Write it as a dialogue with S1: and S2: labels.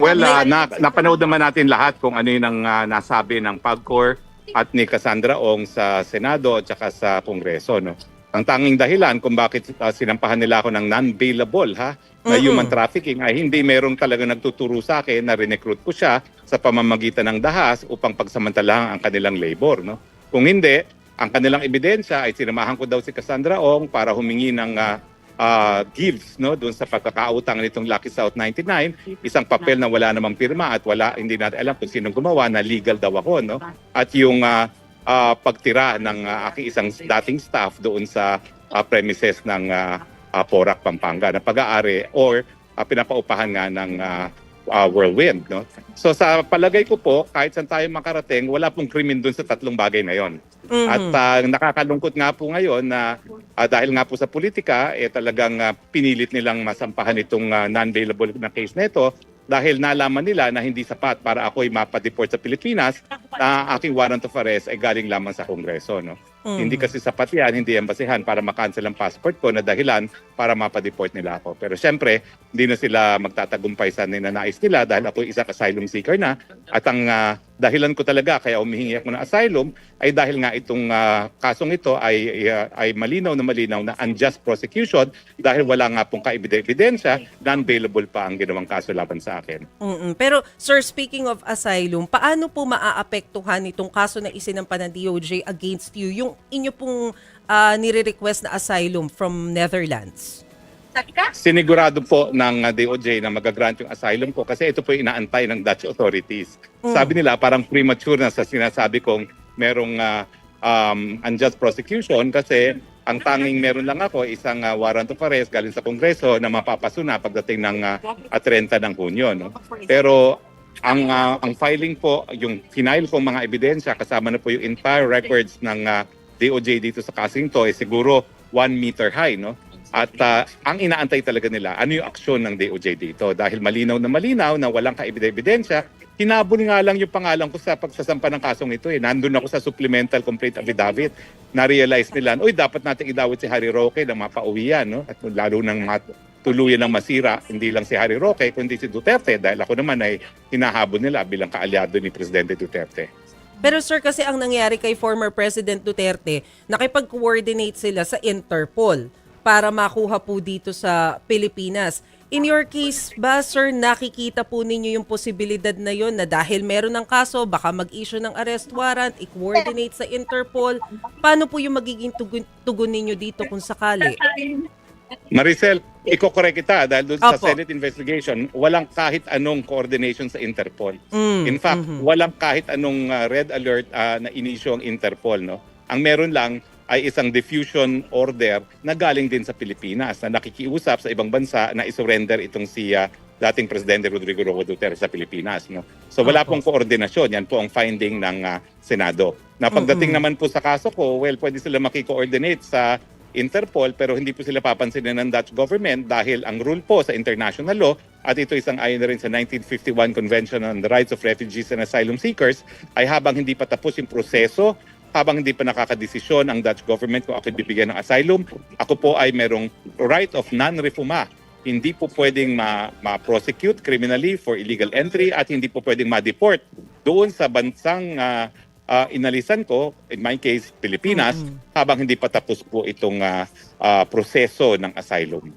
S1: Well, napanood naman natin lahat kung ano yung nasabi ng PAGCOR at ni Cassandra Ong sa Senado at saka sa Kongreso. No? Ang tanging dahilan kung bakit sinampahan nila ako ng non-bailable na human trafficking ay hindi merong talaga nagtuturo sa akin na recruit ko siya sa pamamagitan ng dahas upang pagsamantalahan ang kanilang labor. No? Kung hindi, ang kanilang ebidensya ay sinamahan ko daw si Cassandra Ong para humingi ng gives doon sa pagkakautang nitong Lucky South 99, isang papel na wala namang pirma at hindi natin alam kung sinong gumawa, na legal daw ako. No? At yung pagtira ng aking isang dating staff doon sa premises ng Porac, Pampanga na pag-aari or pinapaupahan nga ng Whirlwind. No? So sa palagay ko po, kahit saan tayo makarating, wala pong krimen doon sa tatlong bagay na yon. At nakakalungkot nga po ngayon na dahil nga po sa politika, talagang pinilit nilang masampahan itong non-bailable na case nito dahil nalaman nila na hindi sapat para ako'y mapadeport sa Pilipinas, na aking warrant of arrest ay galing lamang sa Kongreso. No? Hindi kasi sapat yan, hindi yan basihan para makancel ang passport ko na dahilan para mapadeport nila ako. Pero siyempre, hindi na sila magtatagumpay sa ninanais nila dahil ako'y isang asylum seeker na. At ang dahilan ko talaga kaya humihingi ako ng asylum ay dahil nga itong kasong ito ay malinaw na unjust prosecution dahil wala nga pong kaebidensya, non-bailable pa ang ginawang kaso laban sa akin.
S2: Pero sir, speaking of asylum, paano po maaapektuhan itong kaso na isinampa ng DOJ against you, yung inyo pong nire-request na asylum from Netherlands?
S1: Sinigurado po ng DOJ na magagrant yung asylum ko kasi ito po yung inaantay ng Dutch authorities. Sabi nila parang premature na sa sinasabi kong merong unjust prosecution kasi ang tanging meron lang ako isang warrant of arrest galing sa Kongreso na mapapasuna pagdating ng 30 ng Hunyo. No? Pero ang filing po, yung final kong mga ebidensya kasama na po yung entire records ng DOJ dito sa kasing to ay siguro 1 meter high. No? At ang inaantay talaga nila, ano yung aksyon ng DOJ dito? Dahil malinaw na walang kaebidensya, hinabol nga lang yung pangalan ko sa pagsasampa ng kasong ito. Nandun ako sa supplemental complete affidavit. Na-realize nila, dapat natin idawit si Harry Roque na mapauwi yan. No? At lalo nang tuluyan ng masira, hindi lang si Harry Roque, kundi si Duterte. Dahil ako naman ay hinahabol nila bilang kaalyado ni Presidente Duterte.
S2: Pero sir, kasi ang nangyari kay former President Duterte, nakipag-coordinate sila sa Interpol para makuha po dito sa Pilipinas. In your case ba, sir, nakikita po ninyo yung posibilidad na yon na dahil meron ng kaso, baka mag-issue ng arrest warrant, i-coordinate sa Interpol? Paano po yung magiging tugon ninyo dito kung sakali?
S1: Maricel, iko-correct kita dahil doon sa Senate investigation, walang kahit anong coordination sa Interpol. In fact, walang kahit anong red alert na inisyo ang Interpol. No? Ang meron lang ay isang diffusion order na galing din sa Pilipinas na nakikiusap sa ibang bansa na isurrender itong si dating Presidente Rodrigo Roque Duterte sa Pilipinas. No? So wala pong koordinasyon. Yan po ang finding ng Senado. Na pagdating naman po sa kaso ko, pwede sila makikoordinate sa Interpol pero hindi po sila papansinin ng Dutch government dahil ang rule po sa international law at ito isang ayon na rin sa 1951 Convention on the Rights of Refugees and Asylum Seekers ay habang hindi pa tapos yung proseso, habang hindi pa nakakadesisyon ang Dutch government kung ako bibigyan ng asylum, ako po ay merong right of non-refoulement. Hindi po pwedeng ma-prosecute criminally for illegal entry at hindi po pwedeng ma-deport doon sa bansang inalisan ko, in my case, Pilipinas, habang hindi pa tapos po itong proseso ng asylum.